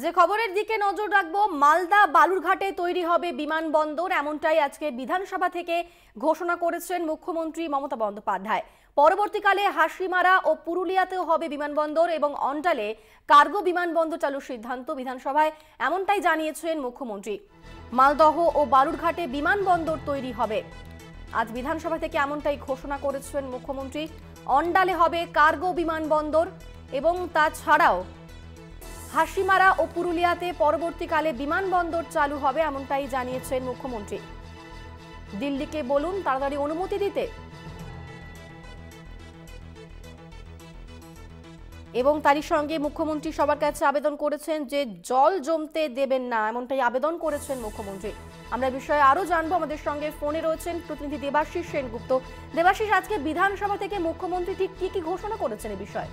যে খবরের দিকে নজর রাখবো, মালদা বালুরঘাটে তৈরি হবে বিমানবন্দর, এমনটাই আজকে বিধানসভা থেকে ঘোষণা করেছেন মুখ্যমন্ত্রী মমতা বন্দ্যোপাধ্যায়। পরবর্তীকালে হাসিমারা ও পুরুলিয়াতেও হবে বিমানবন্দর এবং অন্টালে কার্গো বিমানবন্দর চালুর সিদ্ধান্ত বিধানসভায়, এমনটাই জানিয়েছেন মুখ্যমন্ত্রী। মালদহ ও বালুরঘাটে বিমানবন্দর তৈরি হবে। আজ বিধানসভা থেকে এমনটাই ঘোষণা করেছেন মুখ্যমন্ত্রী। অন্ডালে হবে কার্গো বিমানবন্দর এবং তাছাড়াও হাসিমারা ও পুরুলিয়াতে পরবর্তীকালে বিমানবন্দর চালু হবে, এমনটাই জানিয়েছেন মুখ্যমন্ত্রী। দিল্লিকে বলুন তাড়াতাড়ি অনুমতি দিতে এবং তারই সঙ্গে মুখ্যমন্ত্রী সবার কাছে আবেদন করেছেন যে জল জমতে দেবেন না, এমনটাই আবেদন করেছেন মুখ্যমন্ত্রী। আমরা বিষয়ে আরো জানবো, আমাদের সঙ্গে ফোনে রয়েছেন প্রতিনিধি দেবাশিস সেনগুপ্ত। দেবাশিস, আজকে বিধানসভা থেকে মুখ্যমন্ত্রী ঠিক কি ঘোষণা করেছেন এই বিষয়ে?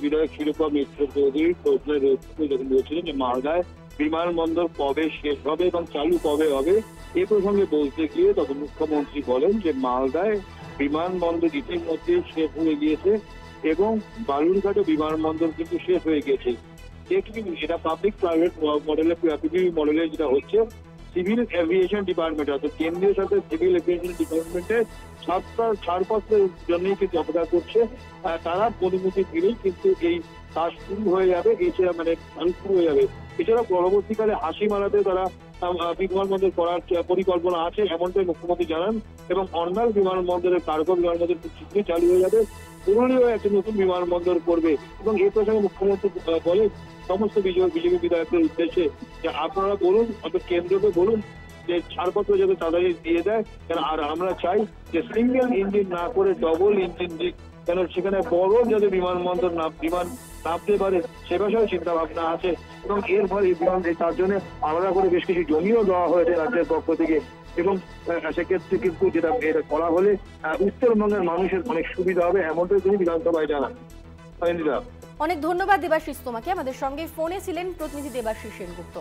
বিধায়ক শিরোপা মিত্র চৌধুরী প্রশ্নের উত্তরে যখন বলছিলেন যে মালদায় বিমানবন্দর কবে শেষ হবে এবং চালু কবে হবে, এ প্রসঙ্গে বলতে গিয়ে তখন মুখ্যমন্ত্রী বলেন যে মালদায় বিমানবন্দর ইতিমধ্যে শেষ হয়ে গিয়েছে এবং বালুরঘাটে বিমানবন্দর কিন্তু শেষ হয়ে গেছে। এটা পাবলিক প্রাইভেট মডেলে মডেলে যেটা হচ্ছে, সিভিল এভিয়েশন ডিপার্টমেন্ট অর্থাৎ কেন্দ্রীয় সরকার সিভিল এভিয়েশন ডিপার্টমেন্টের ছাড়পত্রের জন্যই কিন্তু অপেক্ষা করছে। তারা অনুমতি দিলেই কিন্তু এই কাজ শুরু হয়ে যাবে, এছাড়া কাজ শুরু হয়ে যাবে। এছাড়া পরবর্তীকালে হাসিমারাতে তারা বিমানবন্দর করার পরিকল্পনা আছে, এমনটাই মুখ্যমন্ত্রী জানান। এবং অন্ডাল বিমানবন্দরের কার্গো বিমানবন্দর খুব শীঘ্রই চালু হয়ে যাবে। পুরুলিয়াও একটা নতুন বিমানবন্দর করবে এবং এই প্রসঙ্গে মুখ্যমন্ত্রী বলে সমস্ত বিজেপি বিধায়কদের উদ্দেশ্যে যে আপনারা বলুন, অর্থাৎ কেন্দ্রকে বলুন যে ছাড়পত্র যাতে তাড়াতাড়ি দিয়ে দেয়। আর আমরা চাই যে সিঙ্গেল ইঞ্জিন না করে ডবল ইঞ্জিন দিক, কেন সেখানে বড় যাতে বিমানবন্দর বিমান নামতে পারে সে বিষয়ে চিন্তা ভাবনা আছে। এবং এর ফলে তার জন্য আলাদা করে বেশ কিছু জমিও দেওয়া হয়েছে রাজ্যের পক্ষ থেকে। এবং সেক্ষেত্রে কিন্তু যেটা করা হলে উত্তরবঙ্গের মানুষের অনেক সুবিধা হবে, এমনটাই তিনি বিধানসভায় জানান। অনেক ধন্যবাদ দেবাশিস তোমাকে। আমাদের সঙ্গে ফোনে ছিলেন প্রতিনিধি দেবাশিস সেনগুপ্ত।